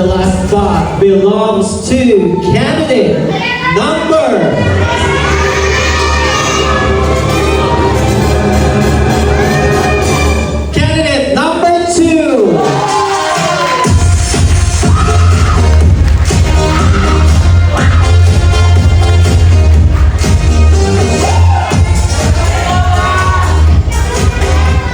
the last spot belongs to candidate number... Candidate number 2.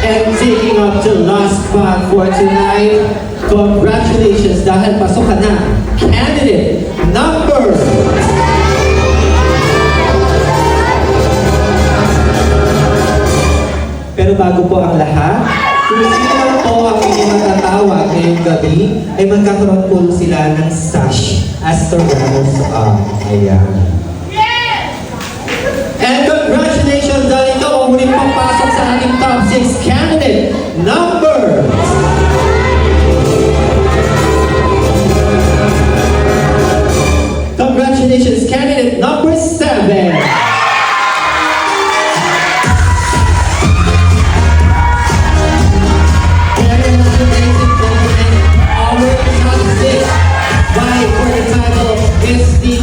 And taking up the last spot for tonight, congratulations dahil pasok ka na. Candidate number... Pero bago po ang lahat, kung sino po ang inyong matatawag ngayong gabi, ay magkakaroon po sila ng sash as the runners-up. Ayan.